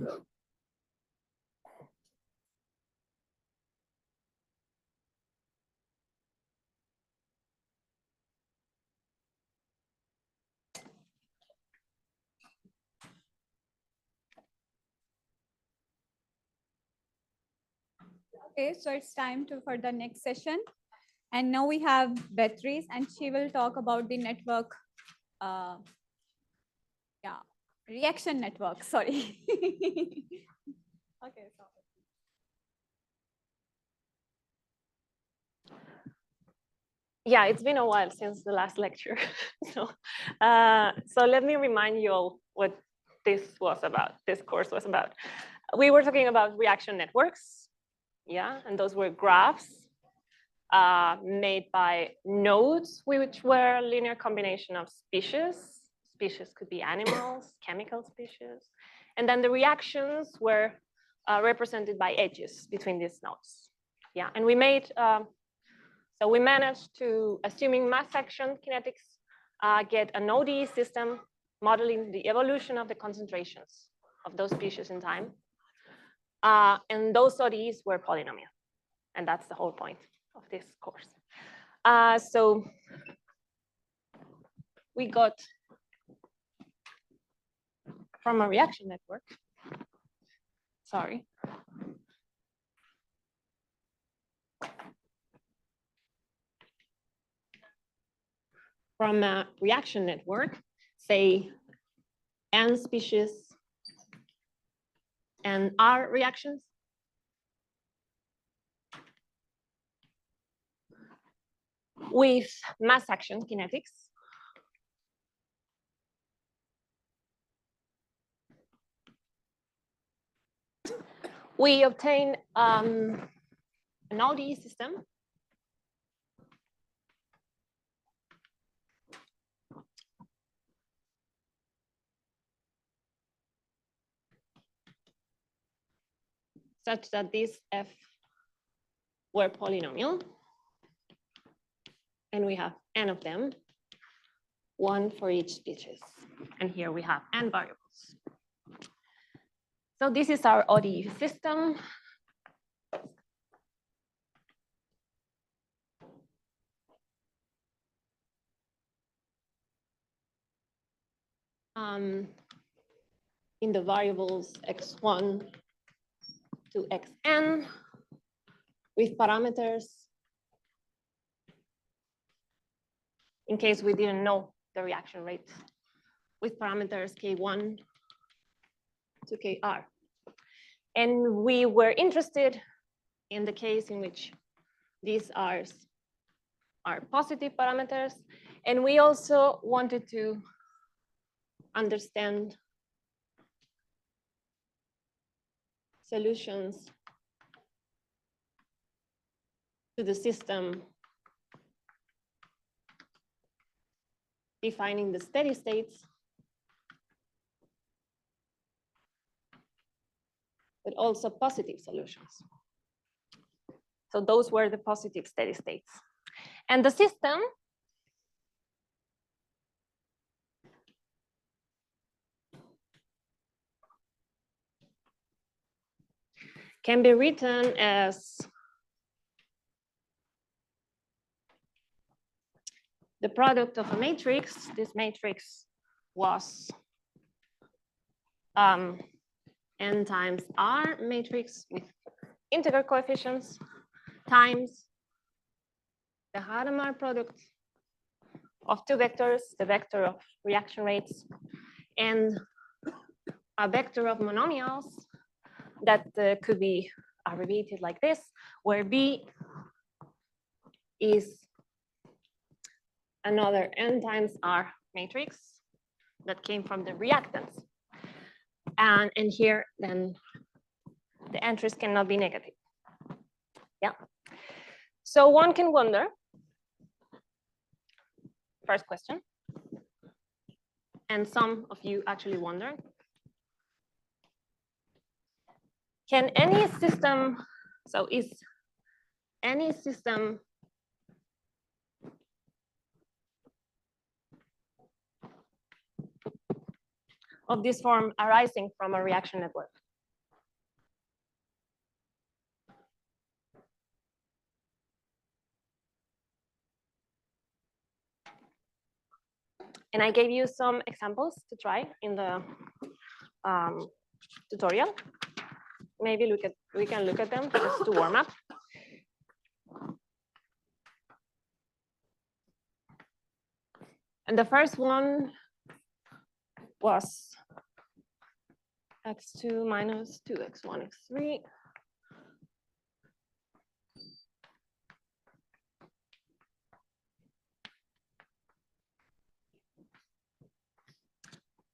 Okay, so it's time for the next session. And now we have Beatriz, and she will talk about the network, reaction network, sorry. Okay, sorry. Yeah, it's been a while since the last lecture. So let me remind you all what this course was about. We were talking about reaction networks, yeah, and those were graphs made by nodes, which were a linear combination of species. Species could be animals, chemical species. And then the reactions were represented by edges between these nodes. Yeah, and we made, so we managed to, assuming mass action kinetics, get an ODE system modeling the evolution of the concentrations of those species in time. And those ODEs were polynomial. And that's the whole point of this course. So we got from a reaction network, sorry. From a reaction network, say N species and R reactions. With mass action kinetics. We obtain an ODE system such that these F were polynomial. And we have N of them, one for each species. And here we have N variables. So this is our ODE system. In the variables x1 to xn with parameters in case we didn't know the reaction rate with parameters k1 to kr. And we were interested in the case in which these are positive parameters. And we also wanted to understand solutions to the system defining the steady states, but also positive solutions. So those were the positive steady states. And the system can be written as the product of a matrix. This matrix was n times r matrix with integer coefficients times the Hadamard product of two vectors, the vector of reaction rates, and a vector of monomials that could be abbreviated like this, where B is another n times r matrix that came from the reactants. And here, then, the entries cannot be negative. Yeah. So one can wonder, first question, and some of you actually wonder, can any system, so is any system of this form arising from a reaction network? And I gave you some examples to try in the tutorial. Maybe we can look at them just to warm up. And the first one was x2 minus 2x1, x3.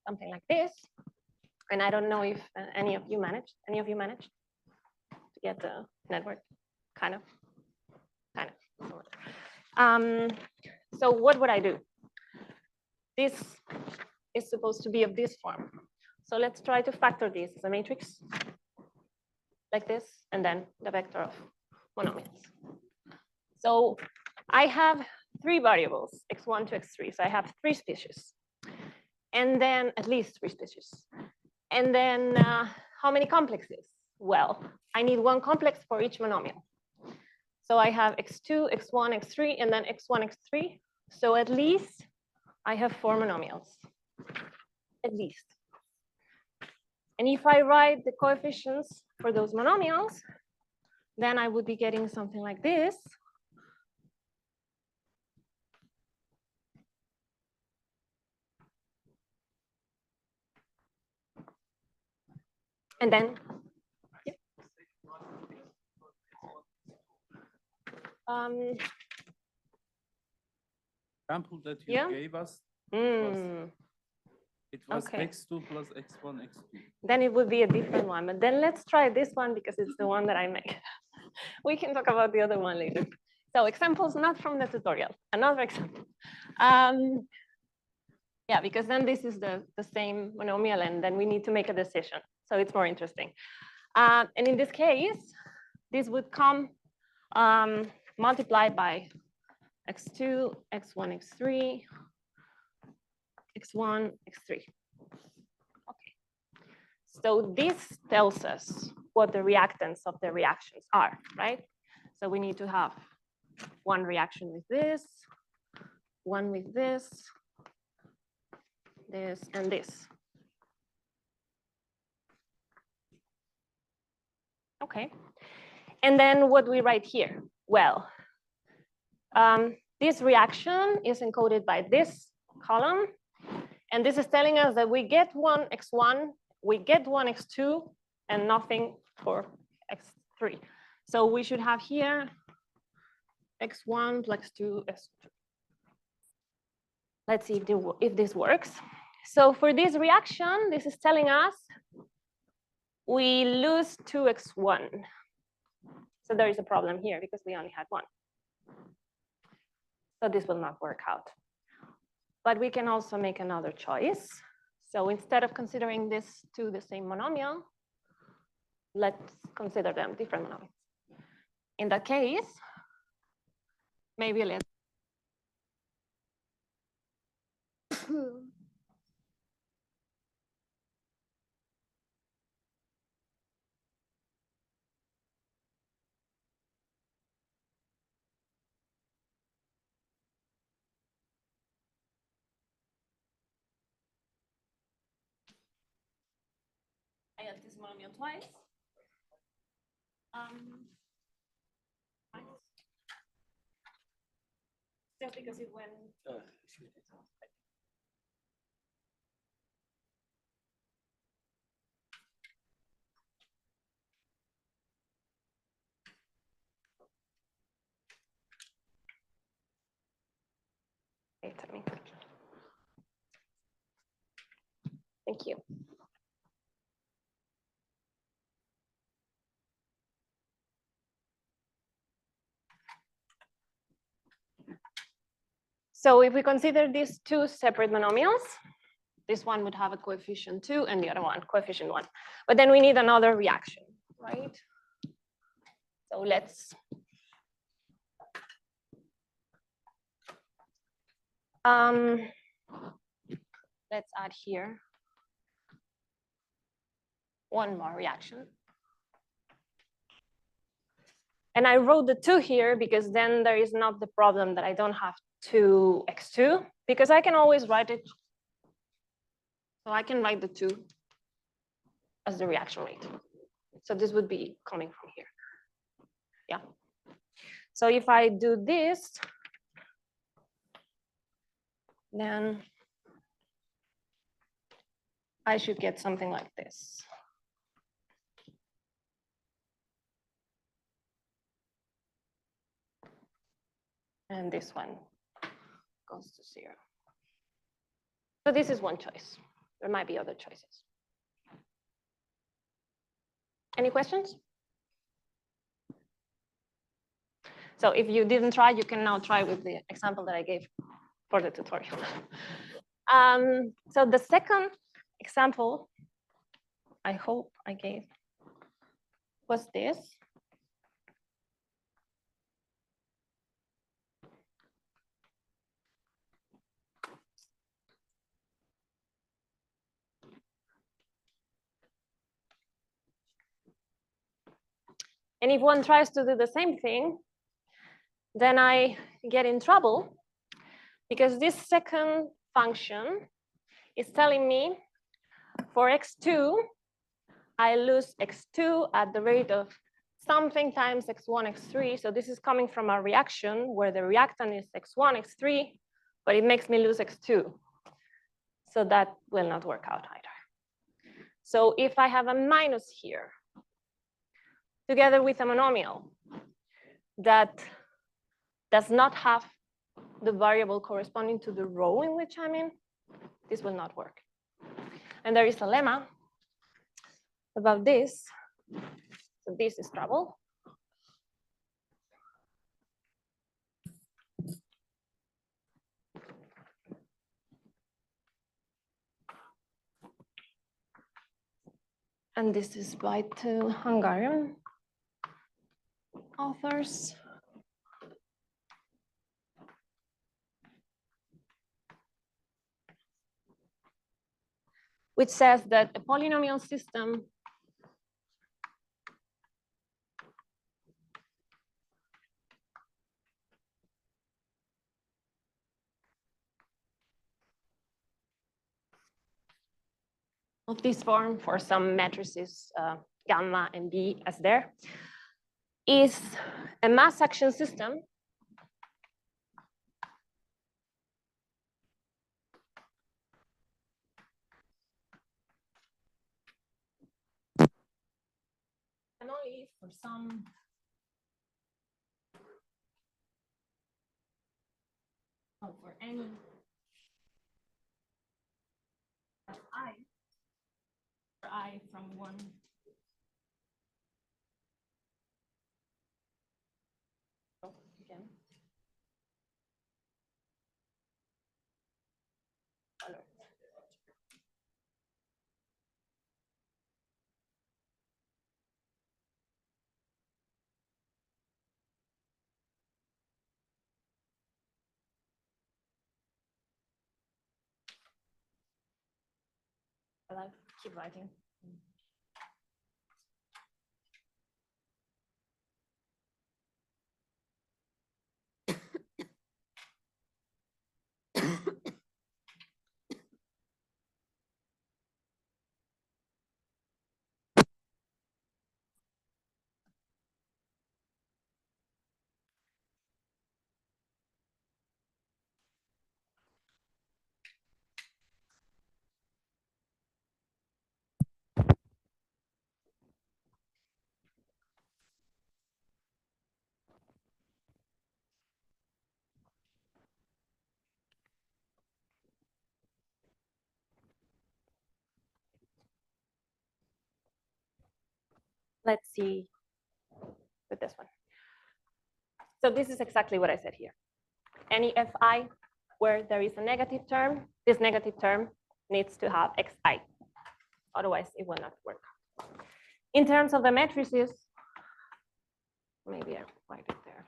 Something like this. And I don't know if any of you managed to get the network, kind of. So what would I do? This is supposed to be of this form. So let's try to factor this as a matrix like this, and then the vector of monomials. So I have 3 variables, x1 to x3. So I have 3 species, and then at least 3 species. And then how many complexes? Well, I need 1 complex for each monomial. So I have x2, x1, x3, and then x1, x3. So at least I have 4 monomials, at least. And if I write the coefficients for those monomials, then I would be getting something like this. And then, yeah. Example that you gave us, it was Okay. x2 plus x1, x2. Then it would be a different one. But then let's try this one because it's the one that I make. We can talk about the other one later. So examples not from the tutorial. Another example. Yeah, because then this is the same monomial, and then we need to make a decision. So it's more interesting. And in this case, this would come multiplied by x2, x1, x3, x1, x3. Okay. So this tells us what the reactants of the reactions are, right? So we need to have 1 reaction with this, 1 with this, and this. Okay. And then what do we write here? Well, this reaction is encoded by this column. And this is telling us that we get 1 x1, we get 1 x2, and nothing for x3. So we should have here x1 plus x2, x2. Let's see if this works. So for this reaction, this is telling us we lose 2x1. So there is a problem here because we only had 1. So this will not work out. But we can also make another choice. So instead of considering this two the same monomial, let's consider them different monomials. In that case, maybe let's I have this monomial twice. Just because it went. Wait a minute. Thank you. So if we consider these two separate monomials, this one would have a coefficient 2 and the other one coefficient 1. But then we need another reaction, right? So let's add here one more reaction. And I wrote the 2 here because then there is not the problem that I don't have to x2, because I can always write it. So I can write the 2 as the reaction rate. So this would be coming from here. Yeah. So if I do this, then I should get something like this. And this one goes to 0. So this is one choice. There might be other choices. Any questions? So if you didn't try, you can now try with the example that I gave for the tutorial. So the second example, I hope I gave, was this. And if one tries to do the same thing, then I get in trouble because this second function is telling me for x2, I lose x2 at the rate of something times x1, x3. So this is coming from a reaction where the reactant is x1, x3, but it makes me lose x2. So that will not work out either. So if I have a minus here, together with a monomial that does not have the variable corresponding to the row in which I'm in, this will not work. And there is a lemma about this. So this is trouble. And this is by two Hungarian authors. Which says that a polynomial system of this form for some matrices gamma and B as there is a mass action system and only for some for any I from 1 again. I'll keep writing. Let's see with this one. So this is exactly what I said here. Any fi where there is a negative term, this negative term needs to have xi. Otherwise, it will not work. In terms of the matrices, maybe I write it there.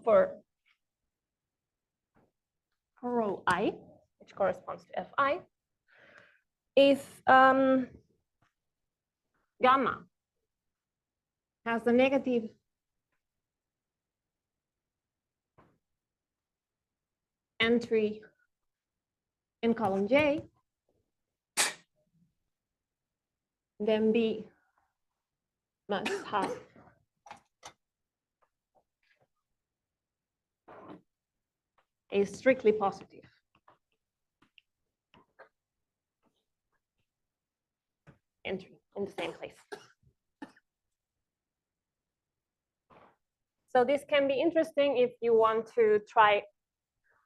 For rho I, which corresponds to Fi, if gamma has a negative entry in column J, then B must have a strictly positive entry in the same place. So this can be interesting if you want to try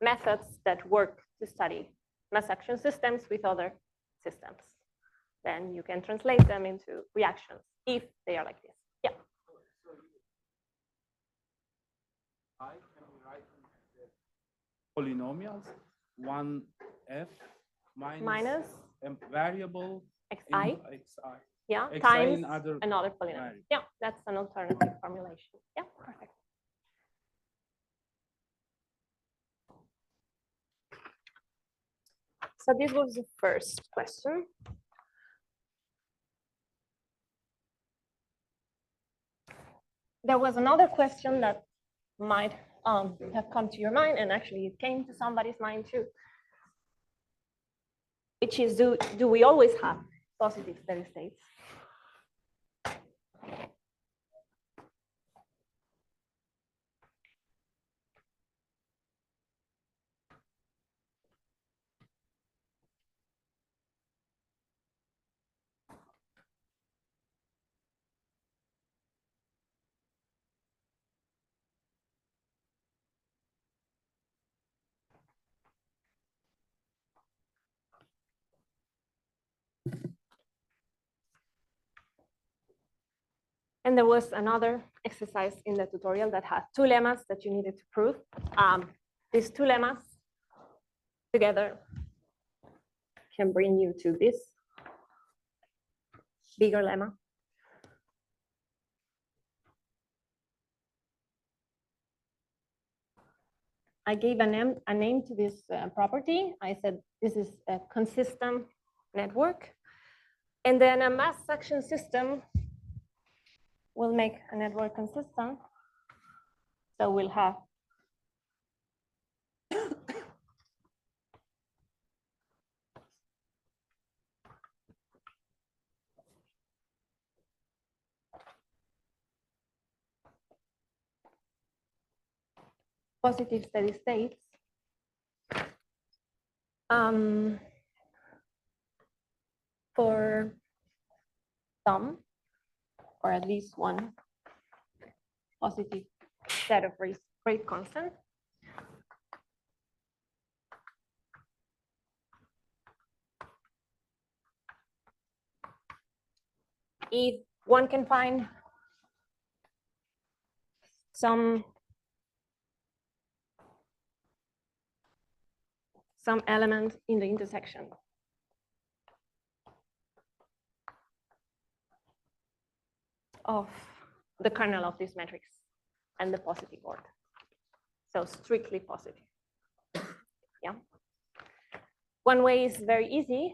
methods that work to study mass action systems with other systems. Then you can translate them into reactions if they are like this. Yeah. I can write polynomials, 1f minus variable xi. xi. Yeah, xi times in other another polynomial. variable. Yeah, that's an alternative formulation. Yeah, perfect. So this was the first question. There was another question that might have come to your mind, and actually it came to somebody's mind too, which is, do we always have positive steady states? And there was another exercise in the tutorial that had two lemmas that you needed to prove. These two lemmas together can bring you to this bigger lemma. I gave a name to this property. I said this is a consistent network. And then a mass action system will make a network consistent. So we'll have positive steady states. For some, or at least one positive set of rate constant. If one can find some element in the intersection of the kernel of this matrix and the positive order. So strictly positive. Yeah. One way is very easy,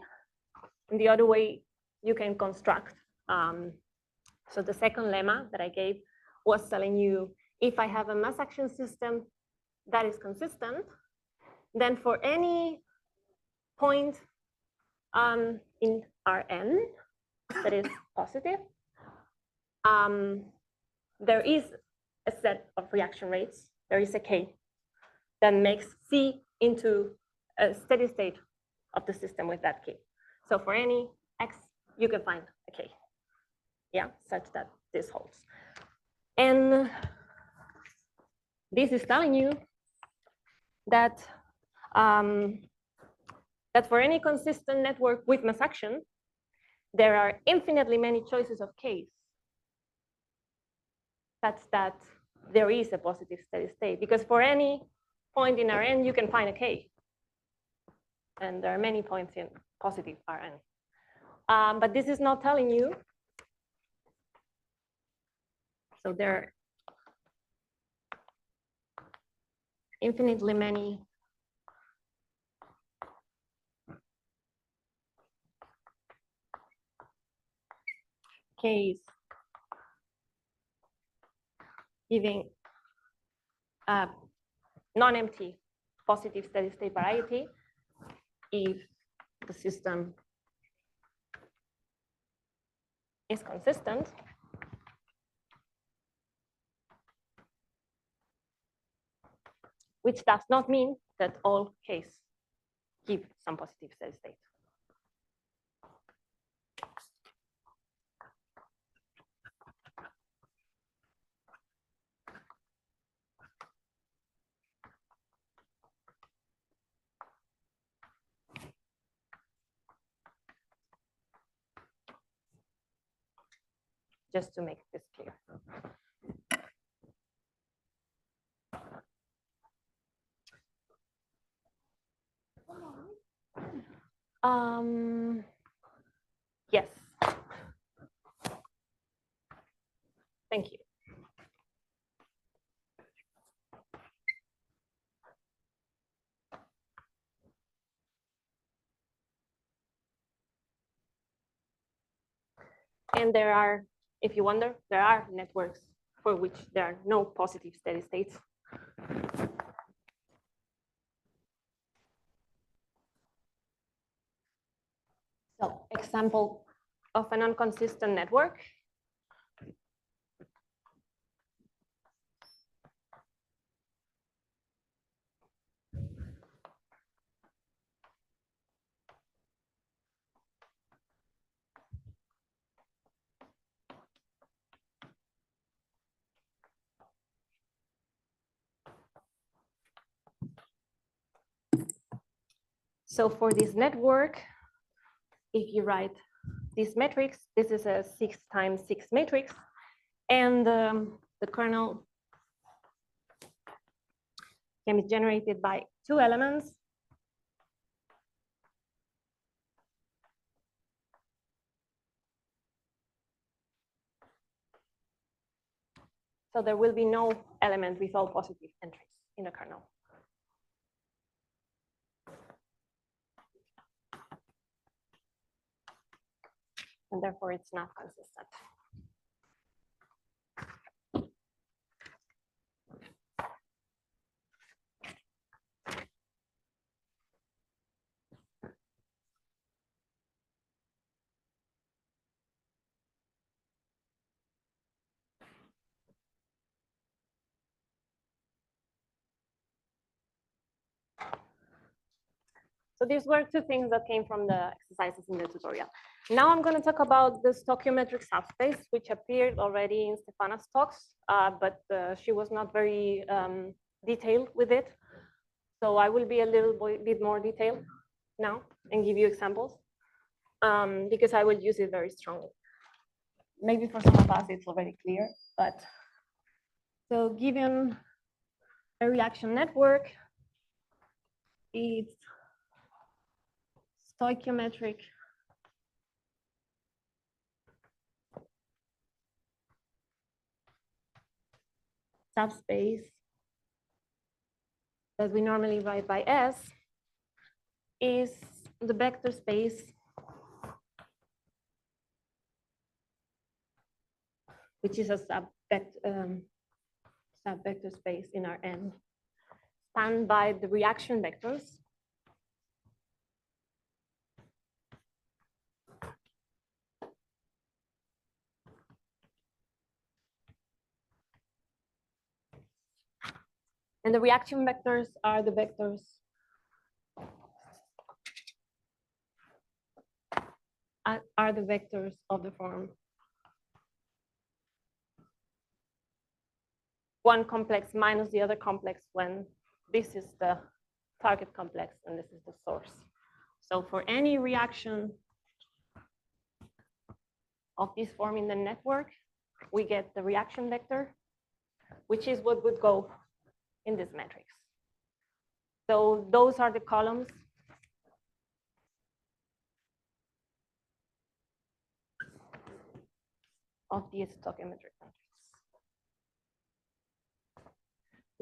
and the other way you can construct. So the second lemma that I gave was telling you, if I have a mass action system that is consistent, then for any point in Rn that is positive, there is a set of reaction rates. There is a K that makes C into a steady state of the system with that K. So for any X, you can find a K. Yeah, such that this holds. And this is telling you that that for any consistent network with mass action, there are infinitely many choices of Ks, such that there is a positive steady state. Because for any point in Rn, you can find a K. And there are many points in positive Rn. But this is not telling you. So there are infinitely many case giving a non-empty positive steady state variety if the system is consistent. Which does not mean that all cases give some positive steady state. Just to make this clear. Yes. Thank you. And there are, if you wonder, there are networks for which there are no positive steady states. So, example of a non-consistent network. So for this network, if you write this matrix, this is a 6 times 6 matrix, and the kernel can be generated by 2 elements. So there will be no element with all positive entries in the kernel. And therefore, it's not consistent. So these were 2 things that came from the exercises in the tutorial. Now I'm going to talk about the stoichiometric subspace, which appeared already in Stefana's talks, but she was not very detailed with it. So I will be a little bit more detailed now and give you examples, because I will use it very strongly. Maybe for some of us it's already clear, but so given a reaction network, it's stoichiometric subspace that we normally write by S is the vector space which is a sub-vector space in our N, spanned by the reaction vectors. And the reaction vectors are the vectors of the form one complex minus the other complex when this is the target complex and this is the source. So for any reaction of this form in the network, we get the reaction vector, which is what would go in this matrix. So those are the columns of the stoichiometric matrix.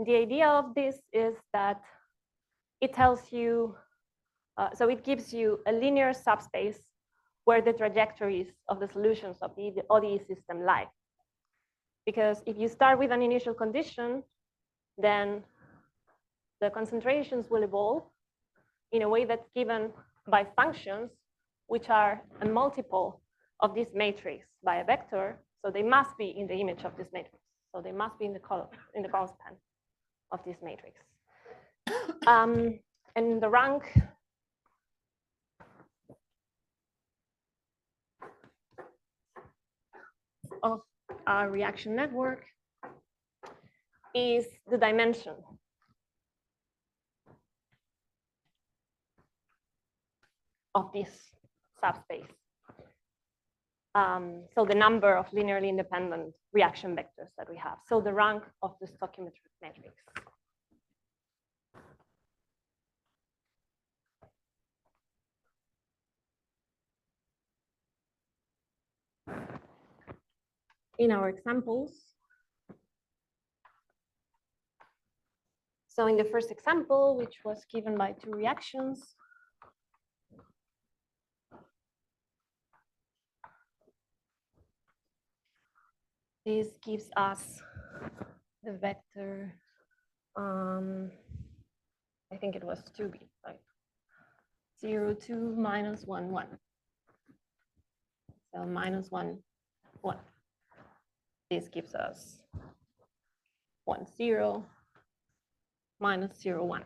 The idea of this is that it tells you, so it gives you a linear subspace where the trajectories of the solutions of the ODE system lie. Because if you start with an initial condition, then the concentrations will evolve in a way that's given by functions which are a multiple of this matrix by a vector. So they must be in the image of this matrix. So they must be in the column, in the column span of this matrix. And the rank of our reaction network is the dimension of this subspace. So the number of linearly independent reaction vectors that we have. So the rank of the stoichiometric matrix. In our examples, so in the first example, which was given by two reactions, this gives us the vector, I think it was 2b, right? 0, 2, minus 1, 1. So minus 1, 1. This gives us 1, 0, minus 0, 1.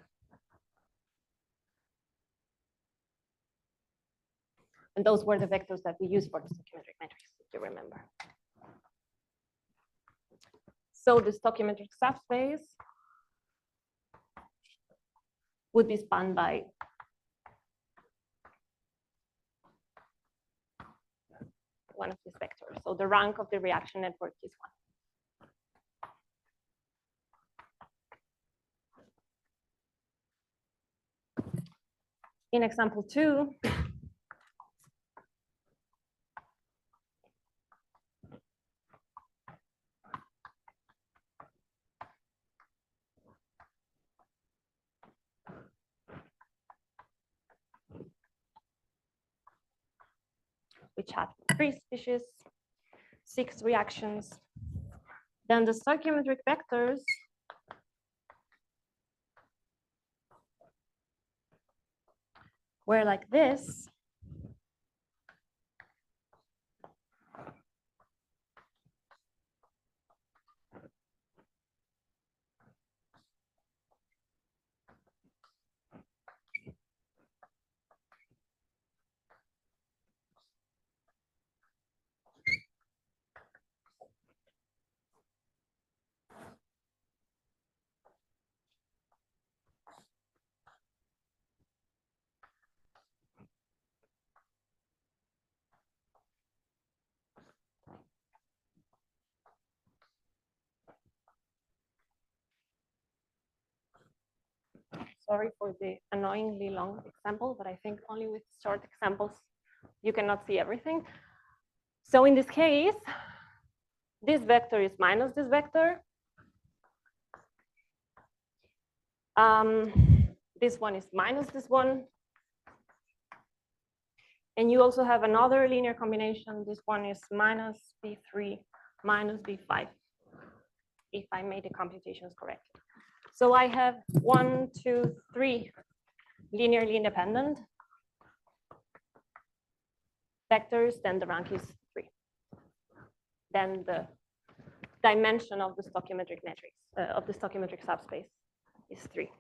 And those were the vectors that we used for the stoichiometric matrix, if you remember. So the stoichiometric subspace would be spanned by one of these vectors. So the rank of the reaction network is 1. In example 2, which had 3 species, 6 reactions. Then the stoichiometric vectors were like this. Sorry for the annoyingly long example, but I think only with short examples, you cannot see everything. So in this case, this vector is minus this vector. This one is minus this one. And you also have another linear combination. This one is minus B3 minus B5, if I made the computations correct. So I have 1, 2, 3 linearly independent vectors, then the rank is 3. Then the dimension of the stoichiometric matrix, of the stoichiometric subspace is 3.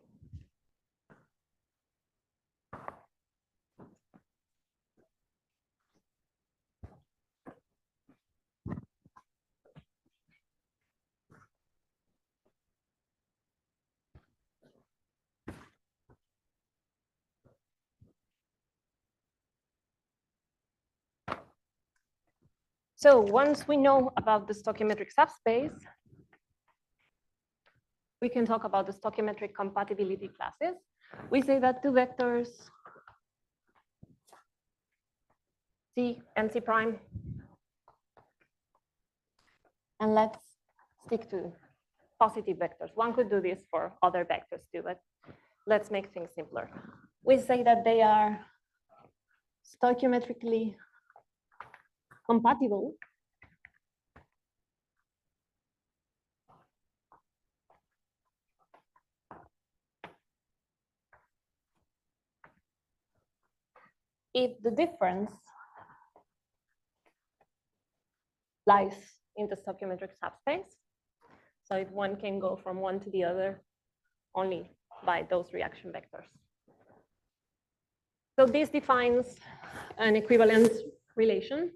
So once we know about the stoichiometric subspace, we can talk about the stoichiometric compatibility classes. We say that two vectors, C and C prime, and let's stick to positive vectors. One could do this for other vectors too, but let's make things simpler. We say that they are stoichiometrically compatible if the difference lies in the stoichiometric subspace. So if one can go from one to the other only by those reaction vectors. So this defines an equivalence relation.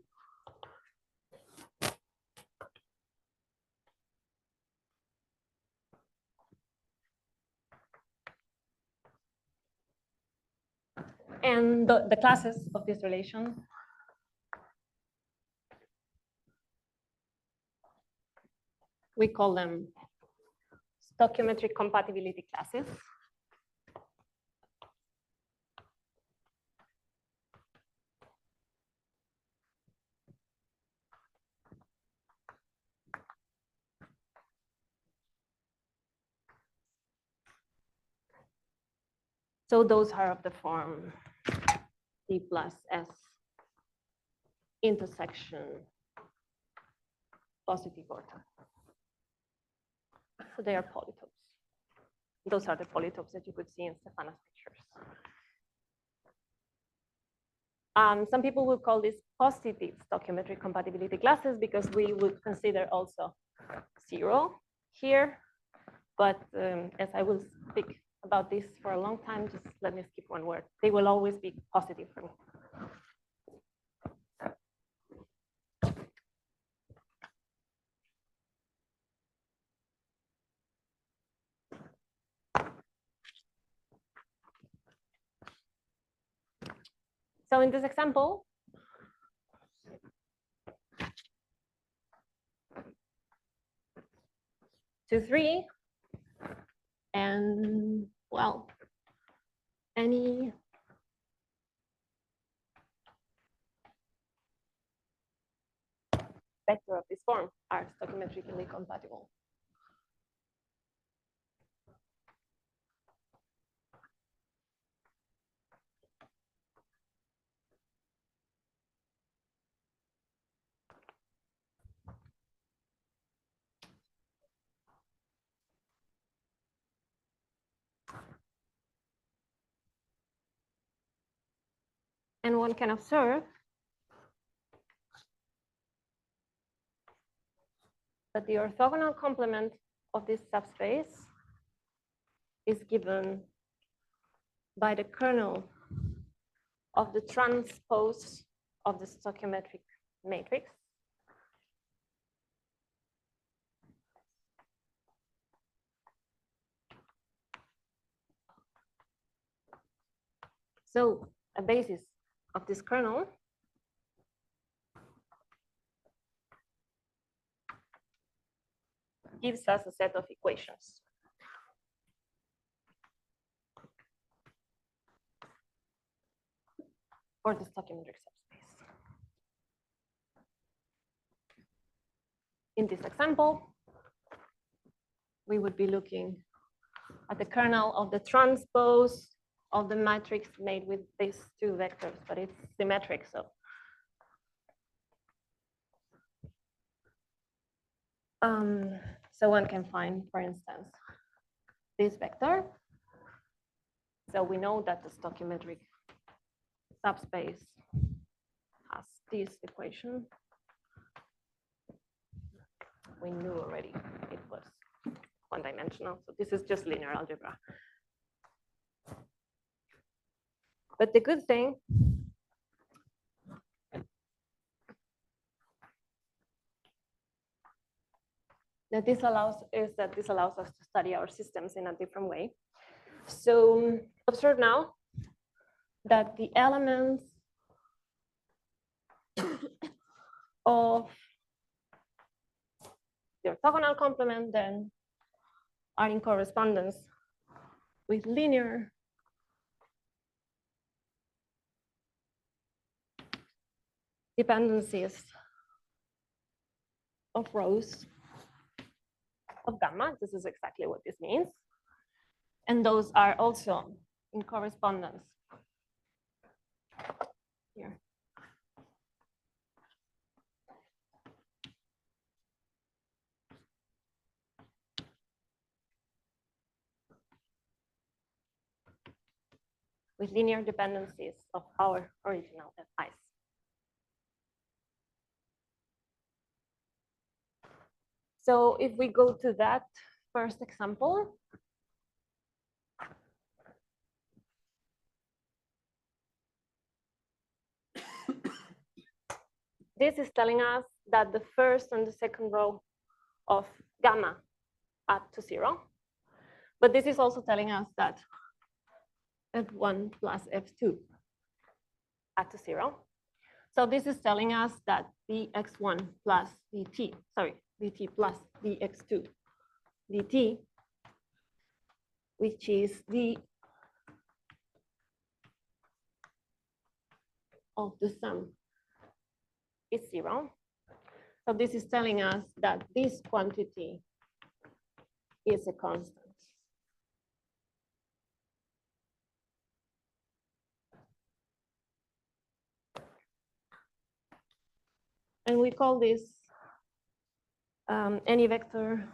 And the classes of this relation we call them stoichiometric compatibility classes. So those are of the form D plus S intersection positive order. So they are polytopes. Those are the polytopes that you could see in Stefana's pictures. Some people would call this positive stoichiometric compatibility classes because we would consider also 0 here. But as I will speak about this for a long time, just let me skip one word. They will always be positive for me. So in this example, two, 3, and well, any vector of this form are stoichiometrically compatible. And one can observe that the orthogonal complement of this subspace is given by the kernel of the transpose of the stoichiometric matrix. So a basis of this kernel gives us a set of equations. For the stoichiometric subspace. In this example, we would be looking at the kernel of the transpose of the matrix made with these two vectors, but it's symmetric. So one can find, for instance, this vector. So we know that the stoichiometric subspace has this equation. We knew already it was one-dimensional, so this is just linear algebra. But the good thing that this allows us to study our systems in a different way. So observe now that the elements of the orthogonal complement then are in correspondence with linear dependencies of rows of gamma. This is exactly what this means. And those are also in correspondence here with linear dependencies of our original Fi's. So if we go to that first example, this is telling us that the first and the second row of gamma add to 0. But this is also telling us that F1 plus F2 add to 0. So this is telling us that dx1 plus dt, dt plus dx2 dt, which is the of the sum, is 0. So this is telling us that this quantity is a constant. And we call this any vector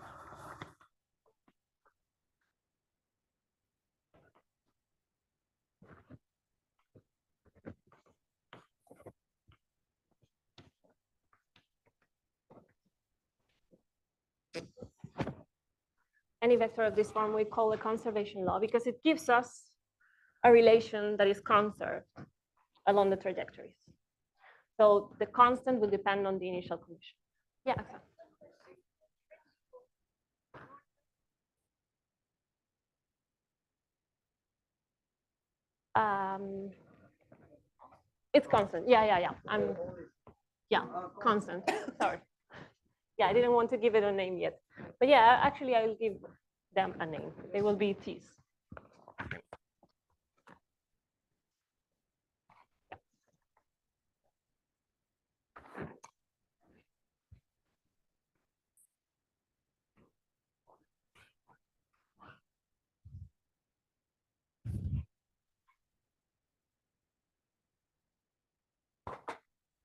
of this form we call a conservation law, because it gives us a relation that is conserved along the trajectories. So the constant will depend on the initial condition. Yeah. It's constant. Yeah. Constant. Sorry. Yeah, I didn't want to give it a name yet. But yeah, actually, I will give them a name. They will be T's.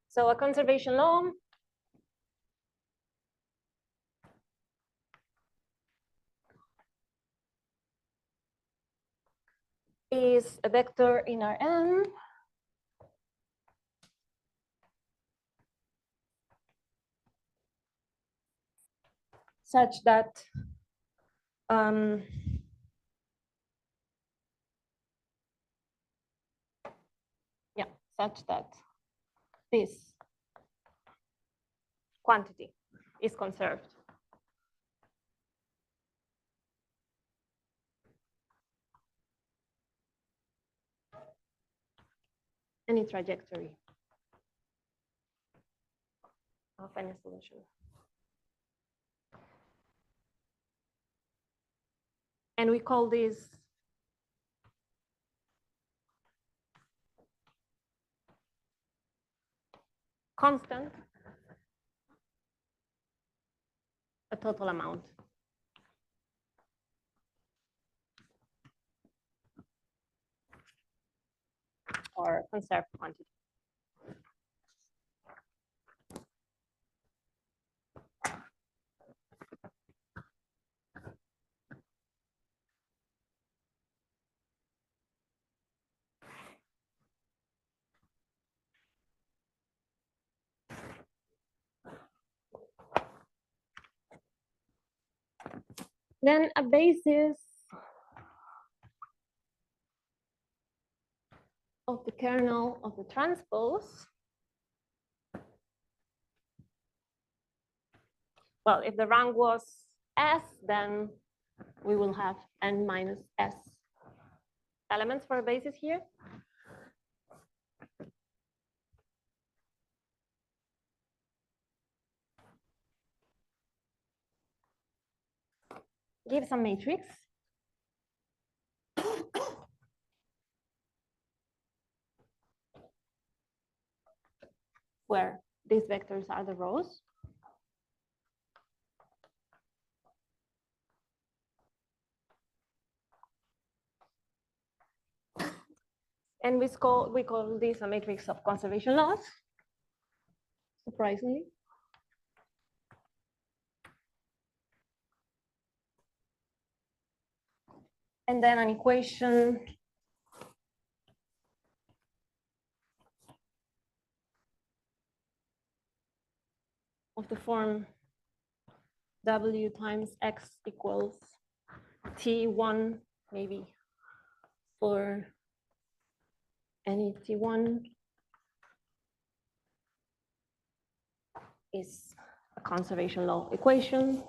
So a conservation law is a vector in Rn such that this quantity is conserved. Any trajectory of any solution. And we call this constant a total amount. Or conserved quantity. Then a basis of the kernel of the transpose. Well, if the rank was S, then we will have n minus S elements for a basis here. Give some matrix. Where these vectors are the rows. And we call this a matrix of conservation laws, surprisingly. And then an equation of the form W times X equals T1, maybe for any T1 is a conservation law equation.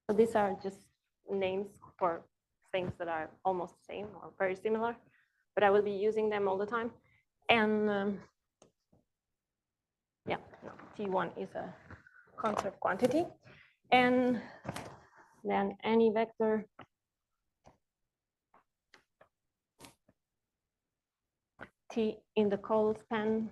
So these are just names for things that are almost the same or very similar, but I will be using them all the time. And yeah, no, T1 is a conserved quantity. And then any vector T in the call span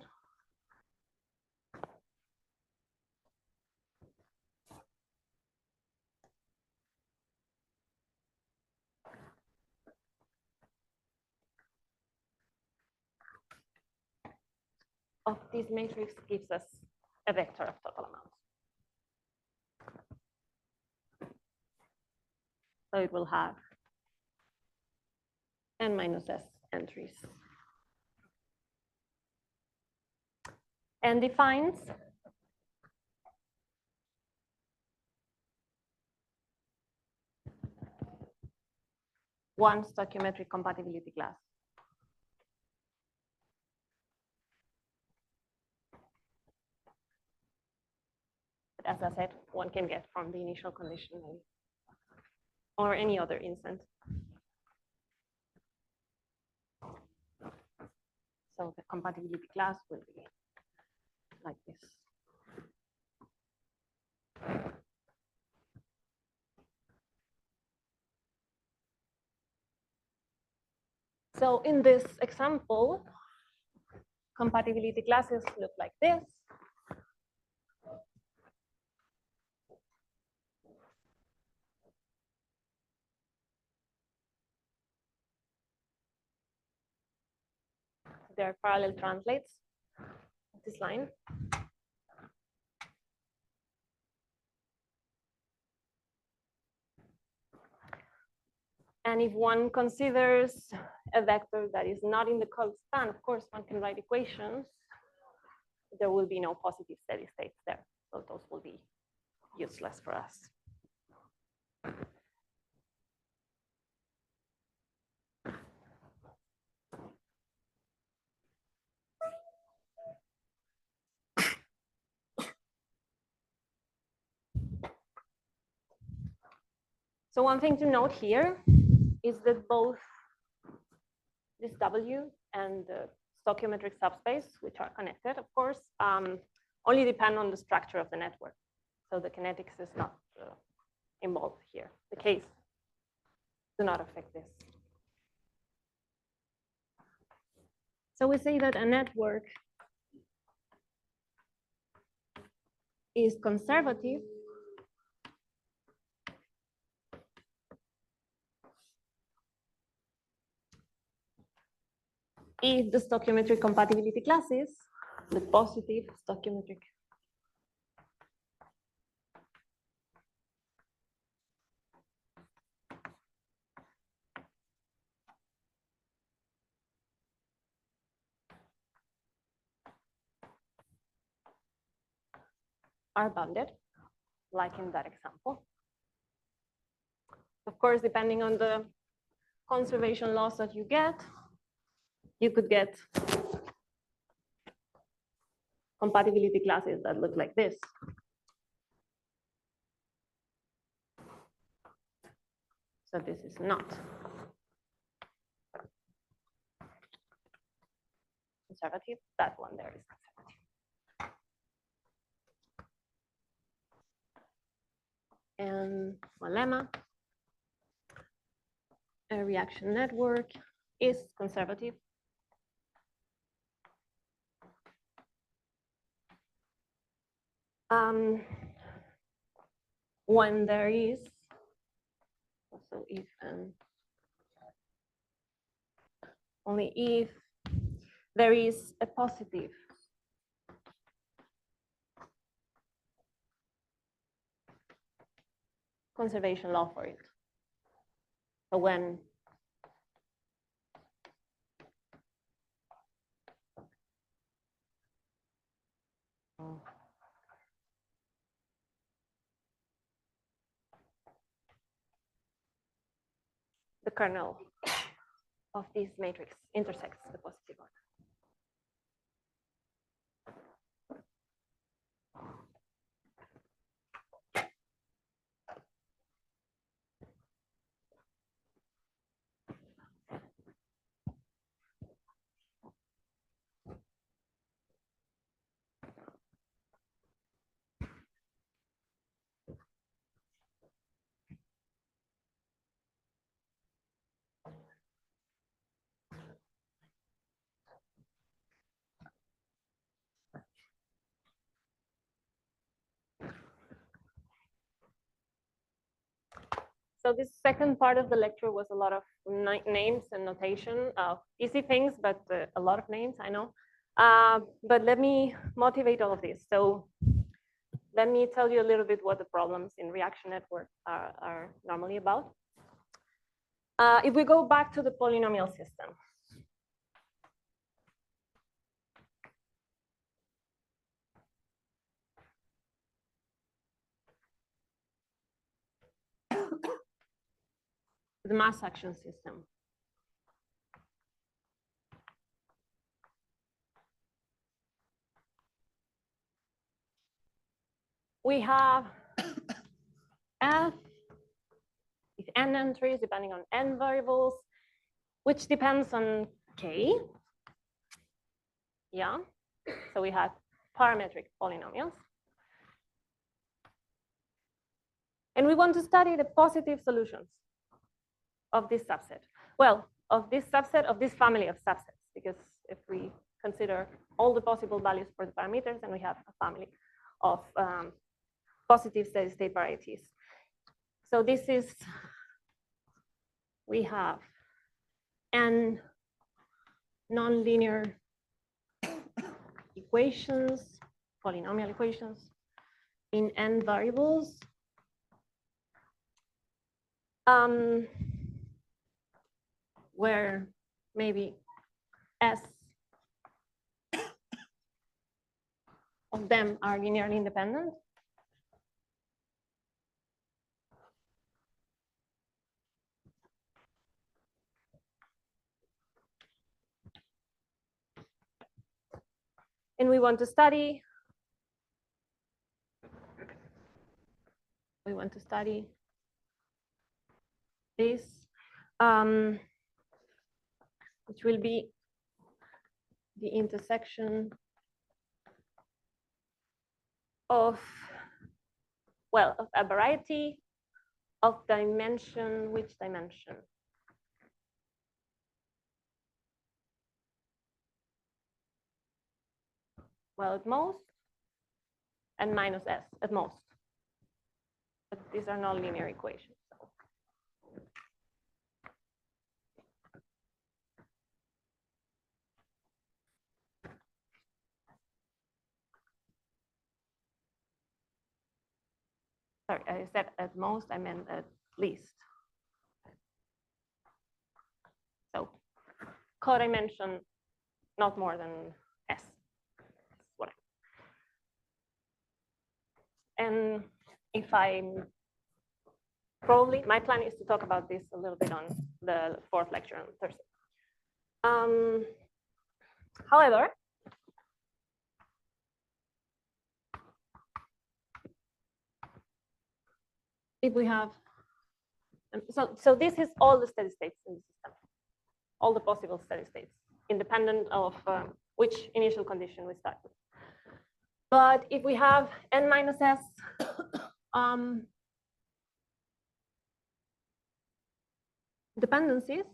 of this matrix gives us a vector of total amount. So it will have n minus s entries. And defines one stoichiometric compatibility class. But as I said, one can get from the initial condition or any other instant. So the compatibility class will be like this. So in this example, compatibility classes look like this. There are parallel translates of this line. And if one considers a vector that is not in the call span, of course, one can write equations. There will be no positive steady states there. So those will be useless for us. So one thing to note here is that both this W and the stoichiometric subspace, which are connected, of course, only depend on the structure of the network. So the kinetics is not involved here. The case do not affect this. So we say that a network is conservative if the stoichiometric compatibility classes, the positive stoichiometric are bounded, like in that example. Of course, depending on the conservation laws that you get, you could get compatibility classes that look like this. So this is not conservative. That one there is conservative. And one lemma, a reaction network is conservative when there is, so if only if there is a positive conservation law for it. So when kernel of this matrix intersects the positive order. So this second part of the lecture was a lot of names and notation of easy things, but a lot of names, I know. But let me motivate all of this. So let me tell you a little bit what the problems in reaction network are normally about. If we go back to the polynomial system, the mass action system. We have F with n entries depending on n variables, which depends on k. Yeah, so we have parametric polynomials. And we want to study the positive solutions of this subset. Well, of this subset, of this family of subsets, because if we consider all the possible values for the parameters, then we have a family of positive steady state varieties. So this is, we have n nonlinear equations, polynomial equations in n variables. Where maybe S of them are linearly independent. And we want to study this, which will be the intersection of, well, of a variety of dimension, which dimension? Well, at most, and minus S at most. But these are nonlinear equations. So. Sorry, I said at most, I meant at least. So codimension, not more than S. And if I'm probably, my plan is to talk about this a little bit on the fourth lecture on Thursday. However, if we have, so this is all the steady states in the system, all the possible steady states, independent of which initial condition we start with. But if we have n minus s dependencies,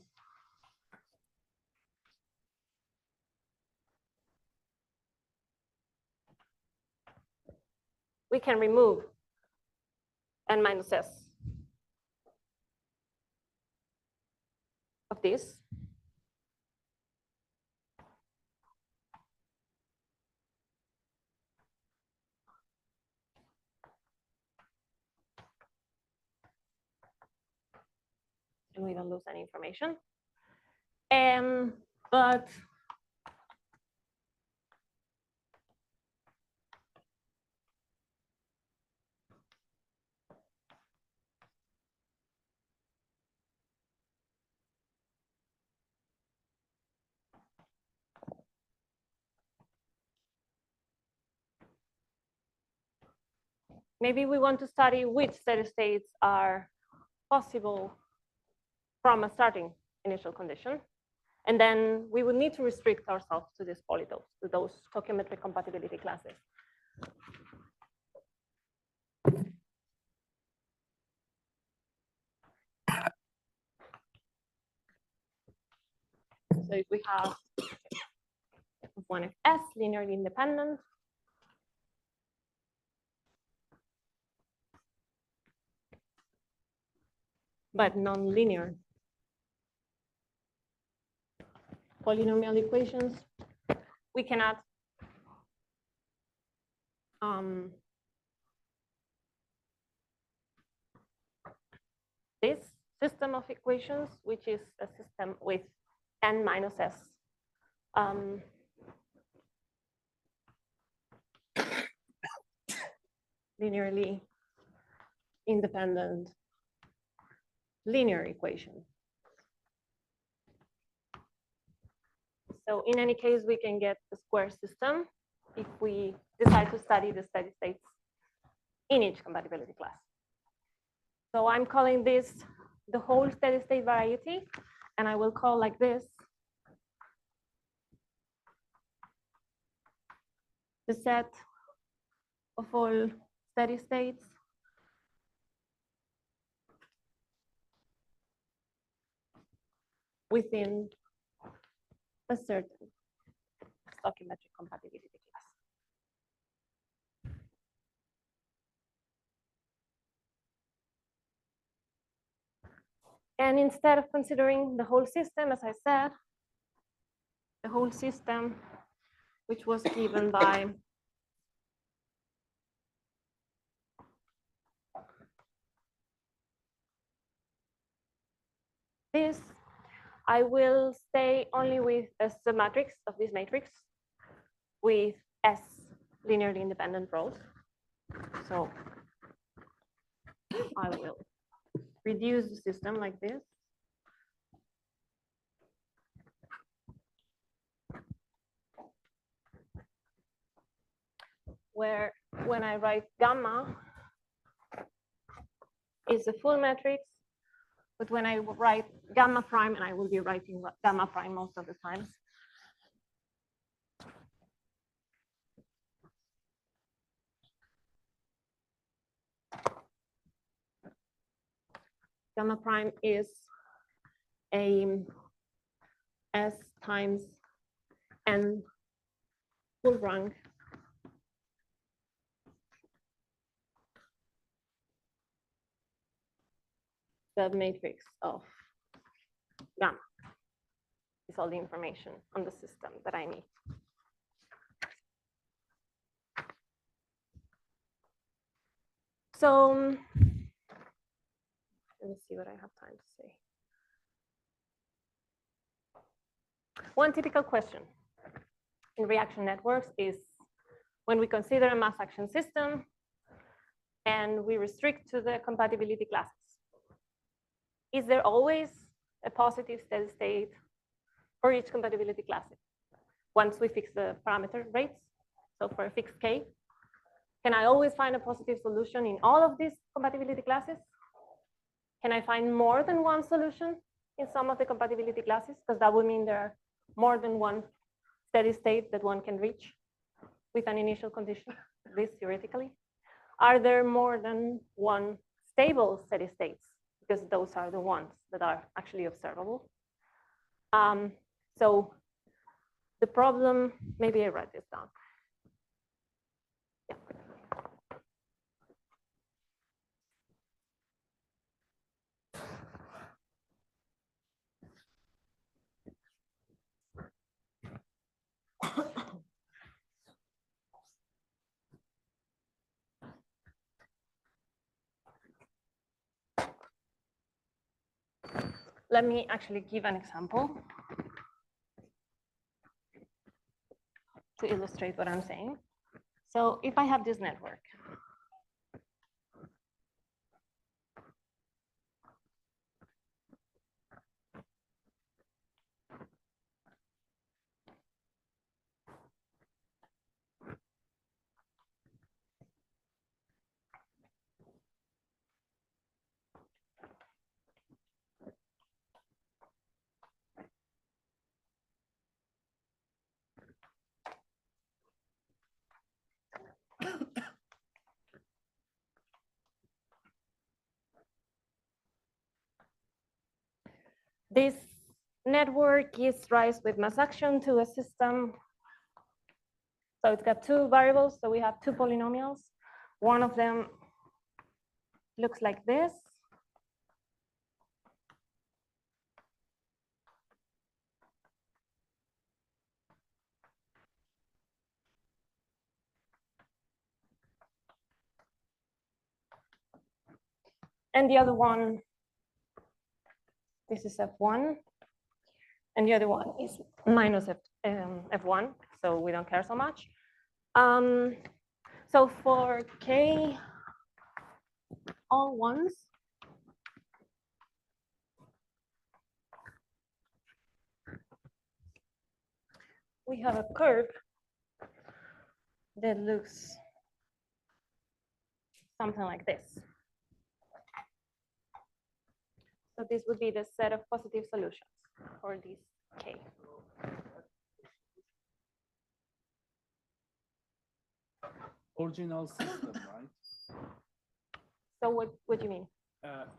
we can remove n minus s of this. And we don't lose any information. But maybe we want to study which steady states are possible from a starting initial condition. And then we would need to restrict ourselves to these polytopes, to those stoichiometric compatibility classes. So if we have one of S linearly independent, but non-linear polynomial equations, we cannot this system of equations, which is a system with n minus s linearly independent linear equation. So in any case, we can get the square system if we decide to study the steady states in each compatibility class. So I'm calling this the whole steady state variety, and I will call like this the set of all steady states within a certain stoichiometric compatibility class. And instead of considering the whole system, as I said, the whole system, which was given by this, I will stay only with a submatrix of this matrix with S linearly independent rows. So I will reduce the system like this. Where when I write gamma is a full matrix, but when I write gamma prime, and I will be writing gamma prime most of the time, gamma prime is a S times n full rank submatrix of gamma. Is all the information on the system that I need. So let me see what I have time to say. One typical question in reaction networks is when we consider a mass action system and we restrict to the compatibility classes. Is there always a positive steady state for each compatibility class once we fix the parameter rates? So for a fixed K, can I always find a positive solution in all of these compatibility classes? Can I find more than one solution in some of the compatibility classes? Because that would mean there are more than one steady state that one can reach with an initial condition, at least theoretically. Are there more than one stable steady states? Because those are the ones that are actually observable. So the problem, maybe I write this down. Yeah. Let me actually give an example to illustrate what I'm saying. So if I have this network, This network gives rise with mass action to a system. So it's got two variables. So we have two polynomials. One of them looks like this. And the other one, this is F1. And the other one is minus F1. So we don't care so much. So for K, all ones, we have a curve that looks something like this. So this would be the set of positive solutions for this K. Original system, right? So what do you mean?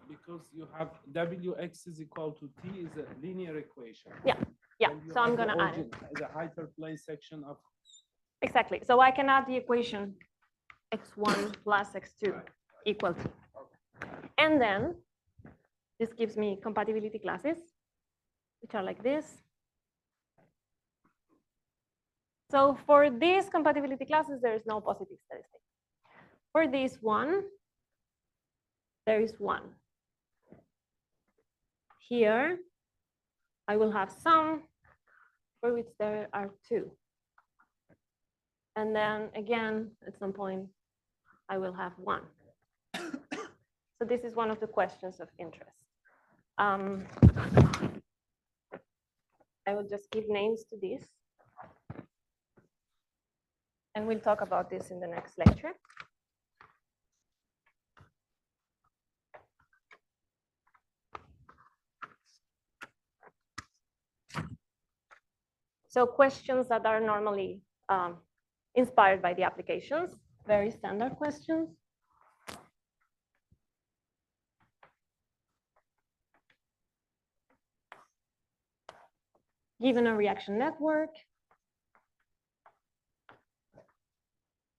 Because you have Wx is equal to T is a linear equation. Yeah. And you So I'm have the going to add it. The hyperplane section of. Exactly. So I can add the equation x1 plus x2 Right. equal to. And then this gives me compatibility classes, which are like this. So for these compatibility classes, there is no positive statistic. For this one, there is one. Here, I will have some for which there are two. And then again, at some point, I will have one. So this is one of the questions of interest. I will just give names to this. And we'll talk about this in the next lecture. So questions that are normally inspired by the applications, very standard questions. Given a reaction network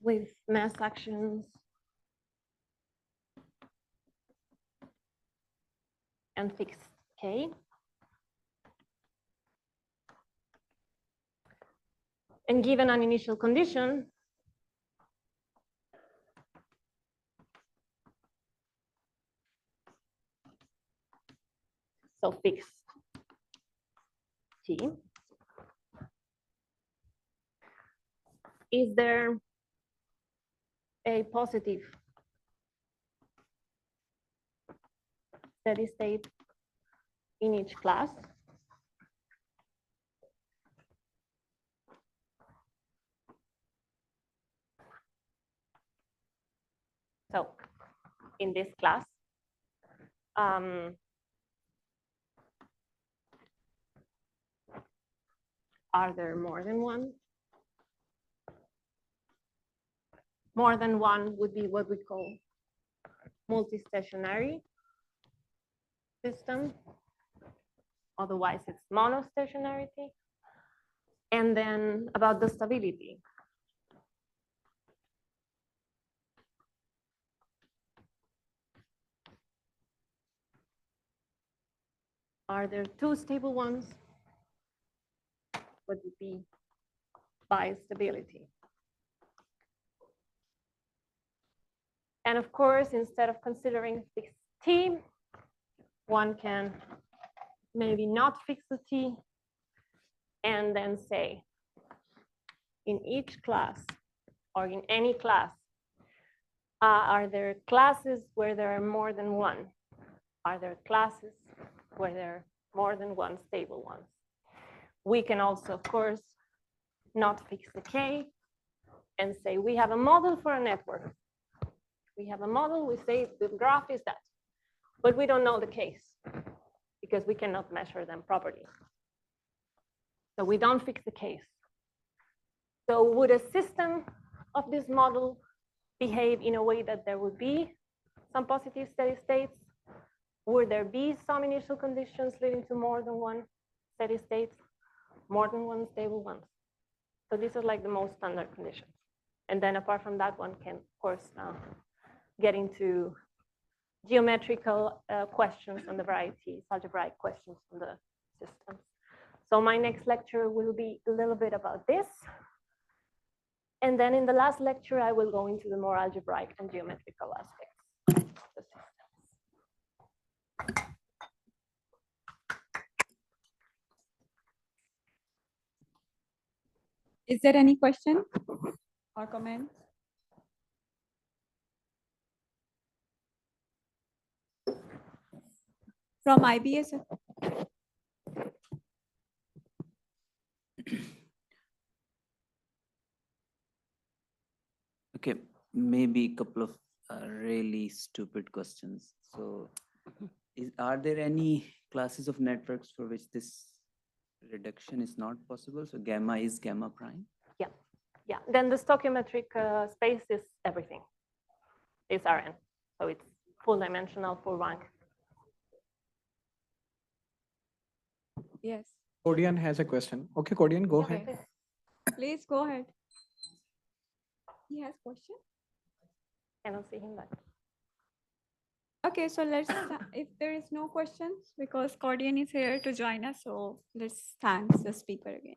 with mass actions and fixed K, and given an initial condition, so fixed T, is there a positive steady state in each class? So in this class, are there more than one? More than one would be what we call multi-stationary system. Otherwise, it's monostationarity. And then about the stability. Are there two stable ones? What would be bistability? And of course, instead of considering fixed T, one can maybe not fix the T and then say, in each class or in any class, are there classes where there are more than one? Are there classes where there are more than one stable ones? We can also, of course, not fix the K and say we have a model for a network. We have a model, we say the graph is that, but we don't know the case because we cannot measure them properly. So we don't fix the case. So would a system of this model behave in a way that there would be some positive steady states? Would there be some initial conditions leading to more than one steady state, more than one stable one? So these are like the most standard conditions. And then apart from that, one can, of course, get into geometrical questions on the varieties, algebraic questions on the systems. So my next lecture will be a little bit about this. And then in the last lecture, I will go into the more algebraic and geometrical aspects of the system. Is there any question or comment? From IBS? Okay, maybe a couple of really stupid questions. So, are there any classes of networks for which this reduction is not possible? So gamma is gamma prime? Yeah, then the stoichiometric space is everything. It's Rn, so it's full dimensional, full rank. Yes. Codian has a question. Okay, Codian, go Okay. ahead. Please go ahead. He has question? Cannot see him, but Okay, so let's, if there is no questions, because Cordian is here to join us, so let's thank the speaker again.